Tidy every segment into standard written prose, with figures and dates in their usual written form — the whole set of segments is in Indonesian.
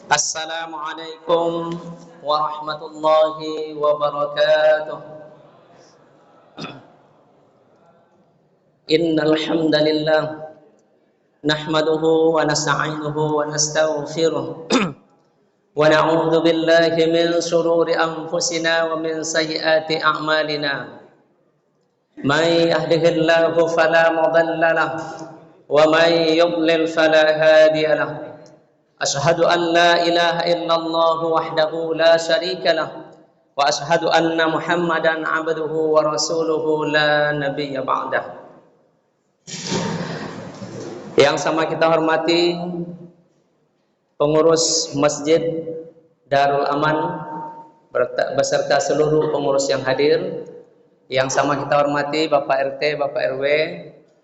Assalamualaikum warahmatullahi wabarakatuh. Innal hamdalillah nahmaduhu wa nasta'inuhu wa nastaghfiruh wa na'udzu billahi min shururi anfusina wa min sayyiati a'malina. May yahdihillahu fala mudilla lahu wa may yudlil fala hadiya lahu. Ashhadu an la ilaha illallah wahdahu la syarika lah wa ashhadu anna Muhammadan abduhu wa rasuluhu la nabiyya ba'dah. Yang sama kita hormati pengurus Masjid Darul Aman beserta seluruh pengurus yang hadir. Yang sama kita hormati Bapak RT, Bapak RW,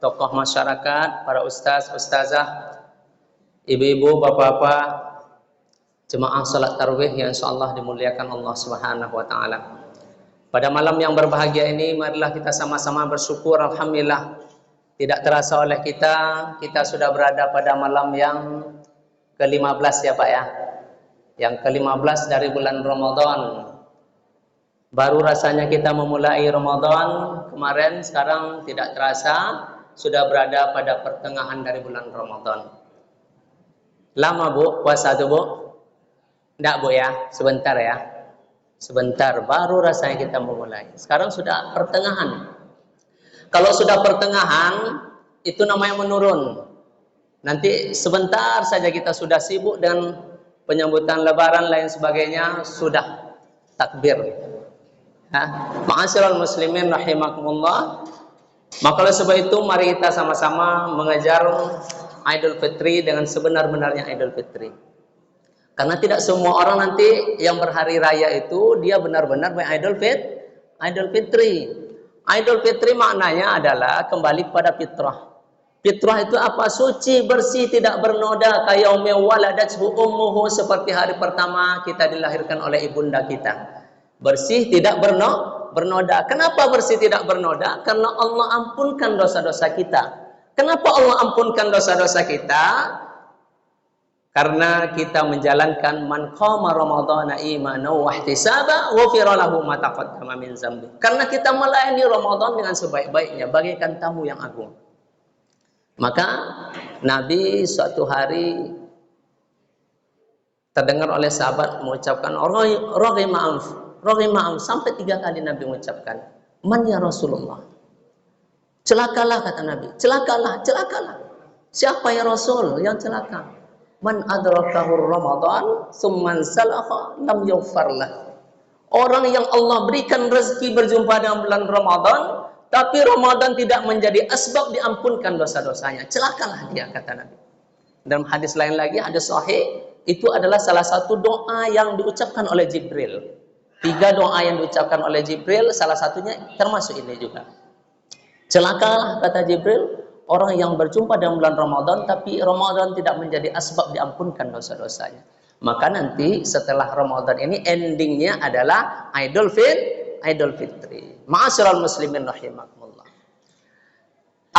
tokoh masyarakat, para ustaz, ustazah, ibu-ibu, bapak-bapak, jemaah salat tarawih yang insyaallah dimuliakan Allah Subhanahu wa taala. Pada malam yang berbahagia ini, marilah kita sama-sama bersyukur. Alhamdulillah, tidak terasa oleh kita sudah berada pada malam yang ke-15 ya Pak ya. Yang ke-15 dari bulan Ramadan. Baru rasanya kita memulai Ramadan kemarin, sekarang tidak terasa sudah berada pada pertengahan dari bulan Ramadan. Lama Bu puasa itu Bu? Enggak Bu ya, sebentar ya. Sebentar, baru rasanya kita memulai. Sekarang sudah pertengahan. Kalau sudah pertengahan, itu namanya menurun. Nanti sebentar saja kita sudah sibuk dan penyambutan lebaran lain sebagainya, sudah takbir. Ma'asyiral muslimin rahimakumullah. Maka oleh sebab itu mari kita sama-sama mengejar Idul Fitri dengan sebenar-benarnya Idul Fitri. Karena tidak semua orang nanti yang berhari raya itu dia benar-benar Idul Fitri. Idul Fitri maknanya adalah kembali kepada fitrah. Fitrah itu apa? Suci, bersih, tidak bernoda, kayaumi waladathu ummuhu, seperti hari pertama kita dilahirkan oleh ibunda kita. Bersih, tidak bernoda. Kenapa bersih tidak bernoda? Karena Allah ampunkan dosa-dosa kita. Kenapa Allah ampunkan dosa-dosa kita? Karena kita menjalankan man qama ramadhana imanan wa ihtisaba ghufira lahu ma taqaddama min dzambi. Karena kita melayani Ramadan dengan sebaik-baiknya bagaikan tamu yang agung. Maka Nabi suatu hari terdengar oleh sahabat mengucapkan Rohima'am sampai 3 kali Nabi mengucapkan, man ya Rasulullah. Celakalah kata Nabi, celakalah. Siapa ya Rasul yang celaka? Man adrakahu Ramadan summan salakha lam yughfarlah. Orang yang Allah berikan rezeki berjumpa dengan bulan Ramadan, tapi Ramadan tidak menjadi asbab diampunkan dosa-dosanya. Celakalah dia kata Nabi. Dalam hadis lain lagi, hadis sahih, itu adalah salah satu doa yang diucapkan oleh Jibril. 3 doa yang diucapkan oleh Jibril, salah satunya termasuk ini juga. Celakalah kata Jibril, orang yang berjumpa dengan bulan Ramadan tapi Ramadan tidak menjadi asbab diampunkan dosa-dosanya. Maka nanti setelah Ramadan ini endingnya adalah Idul Fitri. Ma'asyiral muslimin rahimakumullah.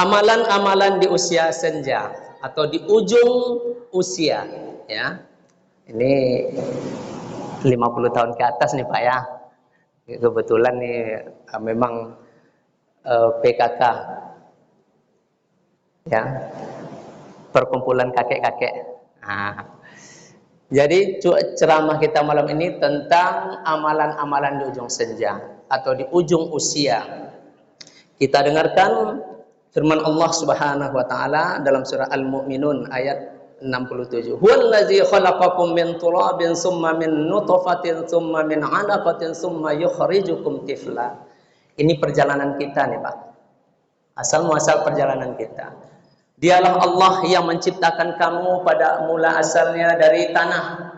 Amalan-amalan di usia senja atau di ujung usia ya. Ini 50 tahun ke atas nih Pak ya. Kebetulan nih memang PKK ya, perkumpulan kakek-kakek. Jadi ceramah kita malam ini tentang amalan-amalan di ujung senja atau di ujung usia. Kita dengarkan firman Allah Subhanahu wa taala dalam surah Al-Mu'minun ayat 67. Huwallazi khalaqakum min turabin summa min nutfatin summa min 'alaqatin summa yukhrijukum tifla. Ini perjalanan kita nih Pak. Asal muasal perjalanan kita. Dialah Allah yang menciptakan kamu pada mula asalnya dari tanah.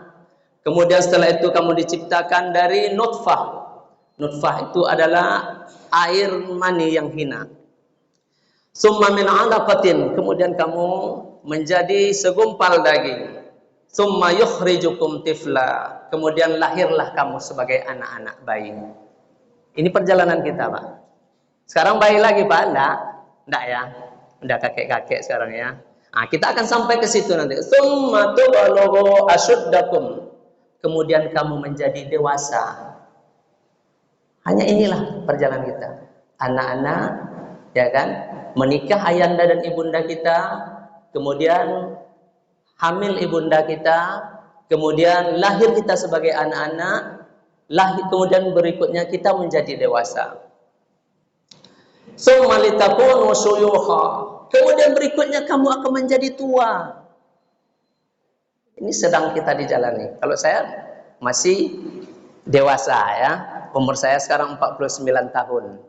Kemudian setelah itu kamu diciptakan dari nutfah. Nutfah itu adalah air mani yang hina. Summa min 'alaqatin, kemudian kamu menjadi segumpal daging. Summa yukhrijukum tifla, kemudian lahirlah kamu sebagai anak-anak bayi. Ini perjalanan kita Pak. Sekarang bayi lagi Pak? Enggak ya. Udah kakek-kakek sekarang ya. Nah, kita akan sampai ke situ nanti. Tsumma tubalughu ashuddakum. Kemudian kamu menjadi dewasa. Hanya inilah perjalanan kita. Anak-anak, ya kan? Menikah ayanda dan ibunda kita, kemudian hamil ibunda kita, kemudian lahir kita sebagai anak-anak, lahir kemudian berikutnya kita menjadi dewasa. Tsumma litakunu syuyukha. Kemudian berikutnya kamu akan menjadi tua. Ini sedang kita dijalani. Kalau saya masih dewasa ya. Umur saya sekarang 49 tahun.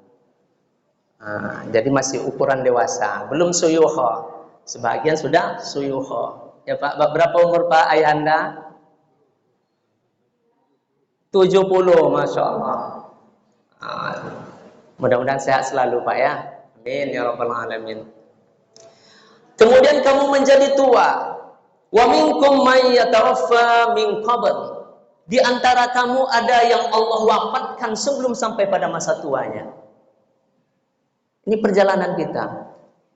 Nah, jadi masih ukuran dewasa, belum suyukha. Sebagian sudah suyukha. Ya Pak, berapa umur Pak Ayahanda? 70, Masya Allah. Mudah-mudahan sehat selalu Pak ya. Amin ya rabbal alamin. Kemudian kamu menjadi tua. Wa minkum may yatawaffa min qabl. Di antara kamu ada yang Allah wafatkan sebelum sampai pada masa tuanya. Ini perjalanan kita.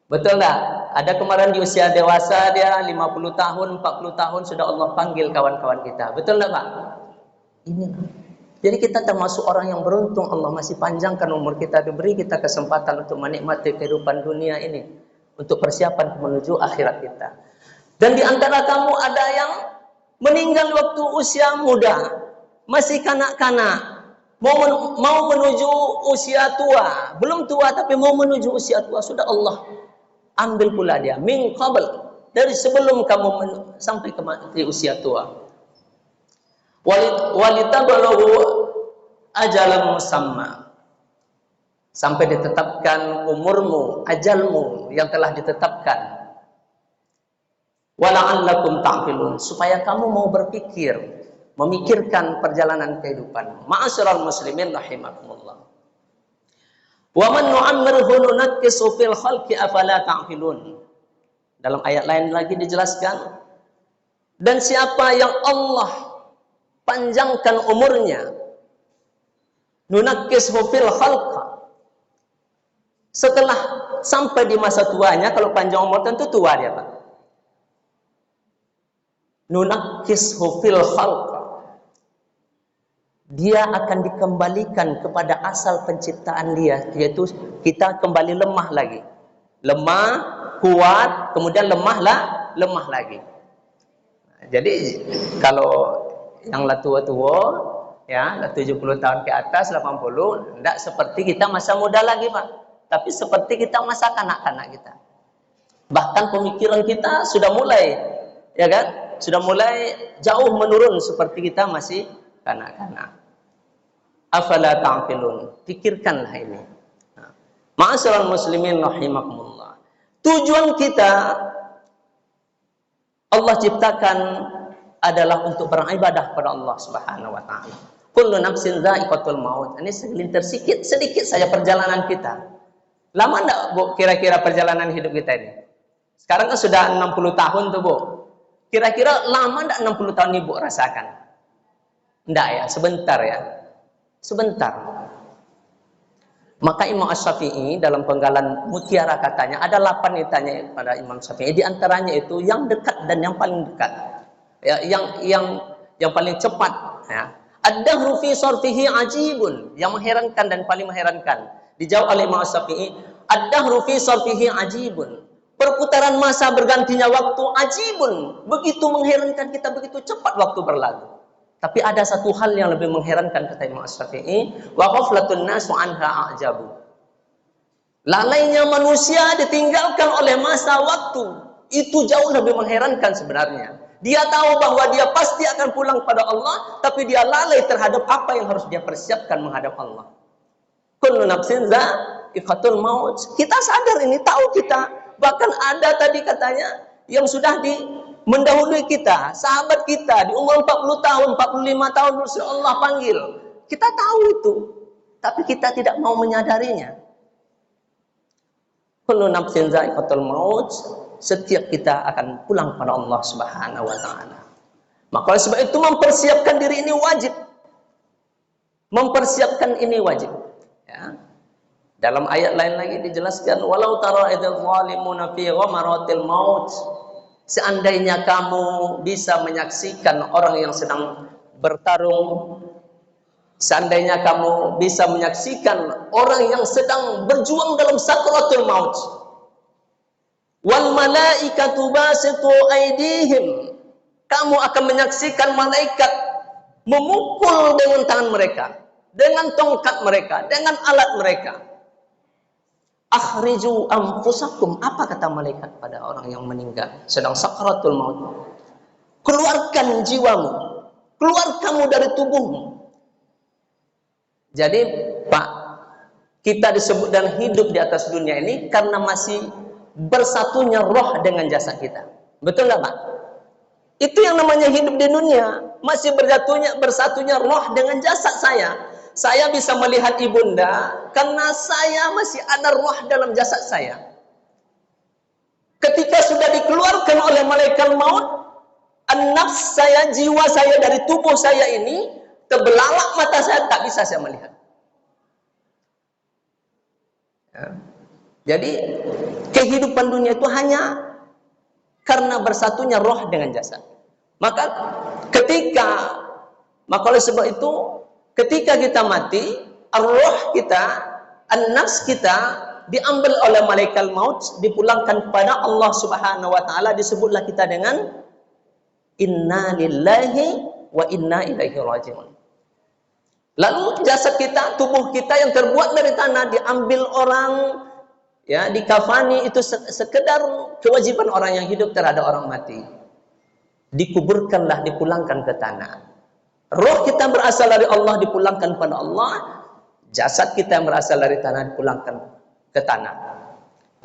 Betul tak? Ada kemarin di usia dewasa dia 50 tahun, 40 tahun sudah Allah panggil kawan-kawan kita. Betul tak Pak? Ini. Jadi kita termasuk orang yang beruntung, Allah masih panjangkan umur kita, diberi kita kesempatan untuk menikmati kehidupan dunia ini, untuk persiapan menuju akhirat kita. Dan di antara kamu ada yang meninggal waktu usia muda, masih kanak-kanak, mau menuju usia tua, belum tua tapi mau menuju usia tua, sudah Allah ambil pula dia min qabl, dari sebelum kamu sampai ke usia tua. Walitabalughu ajalan musamma, sampai ditetapkan umurmu, ajalmu yang telah ditetapkan. Wala'allakum ta'qilun, supaya kamu mau berpikir, memikirkan perjalanan kehidupan. Ma'asyiral muslimin rahimakumullah. Wa man nu'ammirhu nunakkisu fil khalqi afala ta'qilun. Dalam ayat lain lagi dijelaskan, dan siapa yang Allah panjangkan umurnya, nunakkishu fil khalqa, setelah sampai di masa tuanya, kalau panjang umur tentu tua dia Pak. Nunakkishu fil khalqa, dia akan dikembalikan kepada asal penciptaan dia, yaitu kita kembali lemah lagi, lemah, kuat, kemudian lemah lagi. Jadi kalau yang lah tua-tua, ya, lah 70 tahun ke atas, 80, tidak seperti kita masa muda lagi Pak, tapi seperti kita masa kanak-kanak kita. Bahkan pemikiran kita sudah mulai, ya kan? Sudah mulai jauh menurun seperti kita masih kanak-kanak. Afala ta'qilun, pikirkanlah ini. Ma'asyiral muslimin rahimakumullah. Tujuan kita Allah ciptakan adalah untuk beribadah kepada Allah Subhanahu wa taala. Kullu nafsin dha'iqatul maut. Ini segelintir sedikit saja perjalanan kita. Lama enggak Bu kira-kira perjalanan hidup kita ini? Sekarang kan sudah 60 tahun tuh Bu. Kira-kira lama enggak 60 tahun Ibu rasakan? Enggak ya, sebentar ya. Sebentar. Maka Imam Asy-Syafi'i dalam penggalan Mutiara katanya ada 8 ditanya pada Imam Syafi'i. Di antaranya itu yang dekat dan yang paling dekat. Ya, yang paling cepat ya. Ad-dahru fi sarfihi ajibun, yang mengherankan dan paling mengherankan. Dijawab oleh Imam Syafi'i, ad-dahru fi sarfihi ajibun. Perputaran masa bergantinya waktu ajibun, begitu mengherankan kita, begitu cepat waktu berlalu. Tapi ada satu hal yang lebih mengherankan kata Imam Syafi'i, wa ghaflatun nasu anha ajabu. Lalainya manusia ditinggalkan oleh masa waktu, itu jauh lebih mengherankan sebenarnya. Dia tahu bahwa dia pasti akan pulang pada Allah, tapi dia lalai terhadap apa yang harus dia persiapkan menghadap Allah. Kullu nafsin dha'iqatul maut. Kita sadar ini, tahu kita. Bahkan ada tadi katanya yang sudah mendahului kita, sahabat kita di umur 40 tahun, 45 tahun Allah panggil. Kita tahu itu, tapi kita tidak mau menyadarinya. Kullu nafsin dha'iqatul maut. Setiap kita akan pulang pada Allah Subhanahu wa taala. Maka oleh sebab itu mempersiapkan diri ini wajib. Mempersiapkan ini wajib, ya. Dalam ayat lain lagi dijelaskan, walau tara idzal zalimuna fi ghamaratil maut. Seandainya kamu bisa menyaksikan orang yang sedang bertarung, seandainya kamu bisa menyaksikan orang yang sedang berjuang dalam sakratul maut, wal malaikatu basitu aydihim, kamu akan menyaksikan malaikat memukul dengan tangan mereka, dengan tongkat mereka, dengan alat mereka. Akhriju anfusakum, apa kata malaikat pada orang yang meninggal sedang sakratul maut? Keluarkan jiwamu, keluar kamu dari tubuhmu. Jadi Pak, kita disebut dan hidup di atas dunia ini karena masih bersatunya roh dengan jasad kita. Betul nggak Pak? Itu yang namanya hidup di dunia, masih bersatunya roh dengan jasad saya. Saya bisa melihat ibunda karena saya masih ada roh dalam jasad saya. Ketika sudah dikeluarkan oleh malaikat maut, an-nafs saya, jiwa saya dari tubuh saya ini, terbelalak mata saya, tak bisa saya melihat. Ya. Jadi kehidupan dunia itu hanya karena bersatunya roh dengan jasad. Maka oleh sebab itu, ketika kita mati, roh kita, an-nafs kita diambil oleh malaikat maut, dipulangkan kepada Allah Subhanahu wa taala. Disebutlah kita dengan inna lillahi wa inna ilaihi raji'un. Lalu jasad kita, tubuh kita yang terbuat dari tanah diambil orang, ya, dikafani, itu sekedar kewajiban orang yang hidup terhadap orang mati. Dikuburkanlah, dipulangkan ke tanah. Roh kita berasal dari Allah, dipulangkan pada Allah. Jasad kita yang berasal dari tanah dipulangkan ke tanah.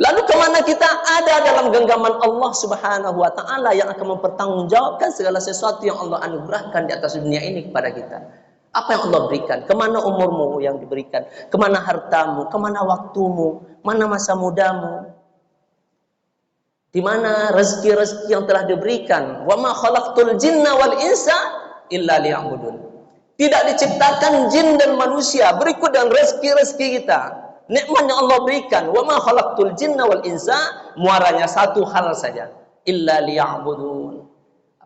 Lalu kemana kita? Ada dalam genggaman Allah Subhanahu wa ta'ala yang akan mempertanggungjawabkan segala sesuatu yang Allah anugerahkan di atas dunia ini kepada kita. Apa yang Allah berikan? Kemana umurmu yang diberikan? Kemana hartamu? Kemana waktumu? Mana masa mudamu? Di mana rezeki-rezeki yang telah diberikan? Wa ma khalaqtul jinna wal insa illa liya'budun. Tidak diciptakan jin dan manusia berikut dengan rezeki-rezeki kita. Nikmat yang Allah berikan, wa ma khalaqtul jinna wal insa, muaranya satu hal saja, illa liya'budun.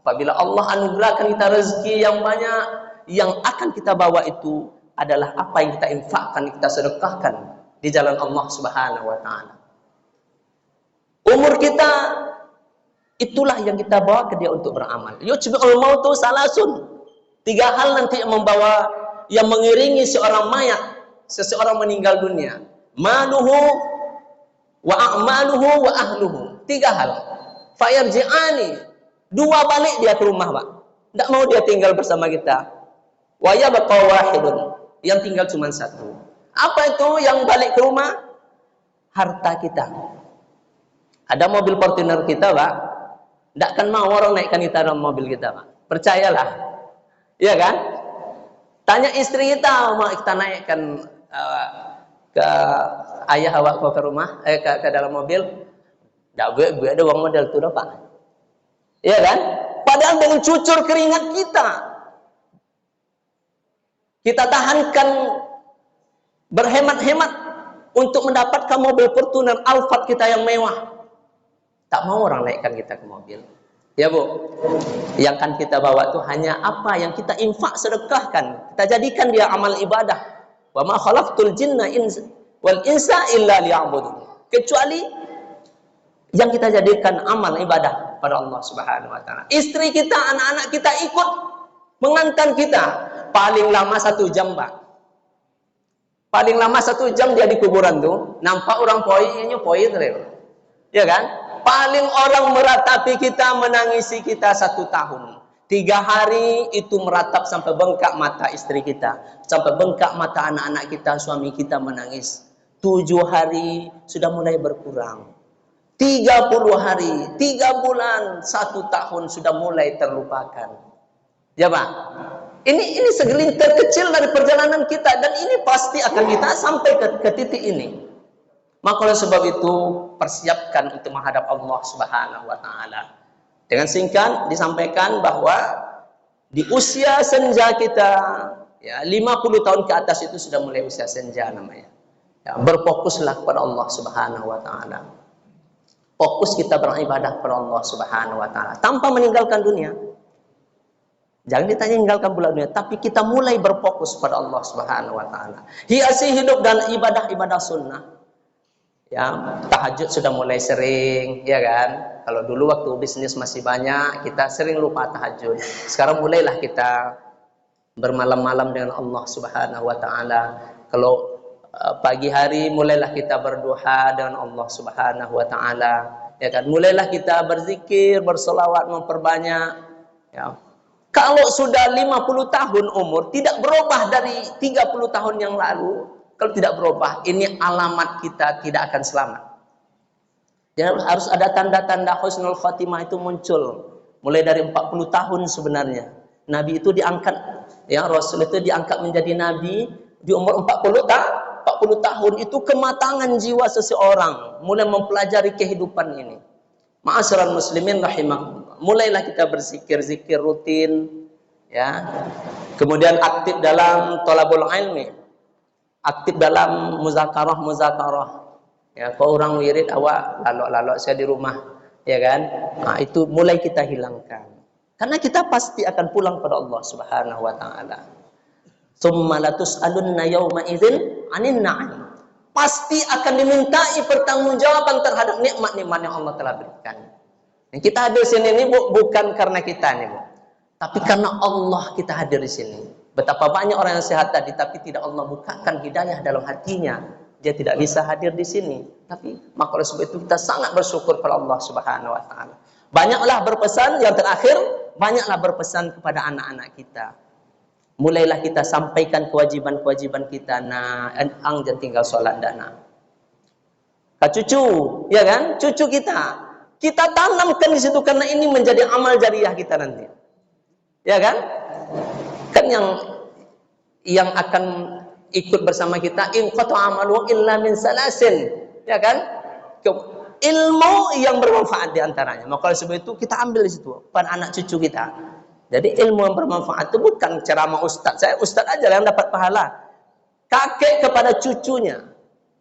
Apabila Allah anugerahkan kita rezeki yang banyak, yang akan kita bawa itu adalah apa yang kita infakkan, kita sedekahkan di jalan Allah Subhanahu wa taala. Umur kita itulah yang kita bawa ke dia untuk beramal. Yutbi'ul mautu salasun. 3 hal nanti yang membawa, yang mengiringi seorang mayat, seseorang meninggal dunia. Maluhu wa a'maluhu wa ahluhu. 3 hal. Fayarji'ani. 2 balik dia ke rumah, Pak. Tidak mau dia tinggal bersama kita. Wa yabqa wahidun. Yang tinggal cuma 1. Apa itu yang balik ke rumah? Harta kita. Ada mobil Fortuner kita, Pak. Tidak akan mau orang naikkan kita dalam mobil kita, Pak. Percayalah. Iya kan? Tanya istri kita, mau kita naikkan ke ayah awak ke rumah, ke dalam mobil. Tidak gue ada uang modal itu, Pak. Iya kan? Padahal dengan cucur keringat kita tahankan berhemat-hemat untuk mendapatkan mobil Fortuner Alphard kita yang mewah. Tak mau orang naikkan kita ke mobil. Ya Bu, yang kan kita bawa itu hanya apa yang kita infak, sedekahkan. Kita jadikan dia amal ibadah. Wa ma khalaqtul jinna wal insa illa liya'budun. Kecuali yang kita jadikan amal ibadah pada Allah Subhanahu wa taala. Istri kita, anak-anak kita ikut mengantar kita. Paling lama 1 jam, Pak. Paling lama 1 jam dia di kuburan tuh. Nampak orang poi terus. Ya kan? Paling orang meratapi kita, menangisi kita 1 tahun. 3 hari itu meratap sampai bengkak mata istri kita, sampai bengkak mata anak-anak kita, suami kita menangis. 7 hari sudah mulai berkurang. 30 hari, 3 bulan, 1 tahun sudah mulai terlupakan. Ya Pak? Ini segelintir kecil dari perjalanan kita, dan ini pasti akan kita sampai ke titik ini. Maka oleh sebab itu persiapkan untuk menghadap Allah Subhanahu wa taala. Dengan singkat disampaikan bahwa di usia senja kita, ya 50 tahun ke atas itu sudah mulai usia senja namanya. Ya, berfokuslah kepada Allah Subhanahu wa taala. Fokus kita beribadah kepada Allah Subhanahu wa taala tanpa meninggalkan dunia. Jangan ditanya meninggalkan pula dunia, tapi kita mulai berfokus pada Allah Subhanahu wa taala. Hiasi hidup dan ibadah-ibadah sunnah. Ya, tahajud sudah mulai sering, ya kan? Kalau dulu waktu bisnis masih banyak, kita sering lupa tahajud. Sekarang mulailah kita bermalam-malam dengan Allah Subhanahu wa taala. Kalau pagi hari mulailah kita berdoa dengan Allah Subhanahu wa taala, ya kan? Mulailah kita berzikir, bersolawat, memperbanyak, ya. Kalau sudah 50 tahun umur, tidak berubah dari 30 tahun yang lalu, kalau tidak berubah, ini alamat kita tidak akan selamat. Jadi harus ada tanda-tanda husnul khatimah itu muncul. Mulai dari 40 tahun sebenarnya. Nabi itu diangkat, ya, Rasul itu diangkat menjadi Nabi di umur 40 tahun. Itu kematangan jiwa seseorang, mulai mempelajari kehidupan ini. Ma'asyiral muslimin rahimakumullah. Mulailah kita berzikir-zikir rutin, ya. Kemudian aktif dalam thalabul ilmi, aktif dalam muzakarah. Ya, kalau orang wirid awak lalok-lalok saya di rumah, ya kan? Nah, itu mulai kita hilangkan. Karena kita pasti akan pulang pada Allah Subhanahu wa taala. Tsumma latus'alunna yauma idzin 'anin na'im. Pasti akan dimintai pertanggungjawaban terhadap nikmat-nikmat yang Allah telah berikan. Yang kita hadir di sini ini bukan karena kita nih, Bu. Tapi karena Allah kita hadir di sini. Betapa banyak orang yang sehat tadi, tapi tidak Allah bukakan hidayah dalam hatinya. Dia tidak bisa hadir di sini. Tapi maka oleh sebab itu kita sangat bersyukur kepada Allah Subhanahu wa taala. Banyaklah berpesan, yang terakhir, banyaklah berpesan kepada anak-anak kita. Mulailah kita sampaikan kewajiban-kewajiban kita. Nah, ang jangan tinggal sholat dana. Cucu, ya kan? Cucu kita. Kita tanamkan di situ karena ini menjadi amal jariah kita nanti. Ya kan? Kan yang akan ikut bersama kita, in qata amalu illa min salasin. Ya kan? Ilmu yang bermanfaat di antaranya. Maka oleh sebab itu kita ambil di situ pada anak cucu kita. Jadi ilmu yang bermanfaat itu bukan ceramah ustaz. Saya ustaz aja yang dapat pahala. Kakek kepada cucunya.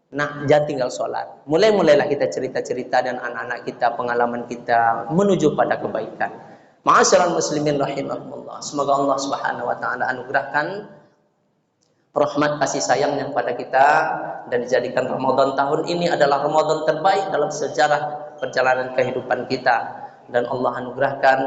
Nah, jangan tinggal sholat. Mulailah kita cerita-cerita dan anak-anak kita, pengalaman kita menuju pada kebaikan. Ma'asyiral muslimin rahimakumullah. Semoga Allah Subhanahu wa taala anugerahkan rahmat kasih sayangnya kepada kita dan dijadikan Ramadan tahun ini adalah Ramadan terbaik dalam sejarah perjalanan kehidupan kita, dan Allah anugerahkan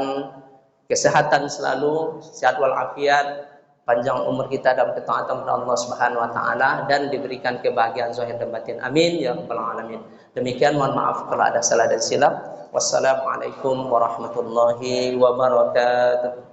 kesehatan selalu, sehat walafiat, panjang umur kita dalam ketaatan kepada Allah Subhanahu wa taala, dan diberikan kebahagiaan zahir dan batin. Amin ya rabbal alamin. Demikian, mohon maaf kalau ada salah dan silap. Wassalamualaikum warahmatullahi wabarakatuh.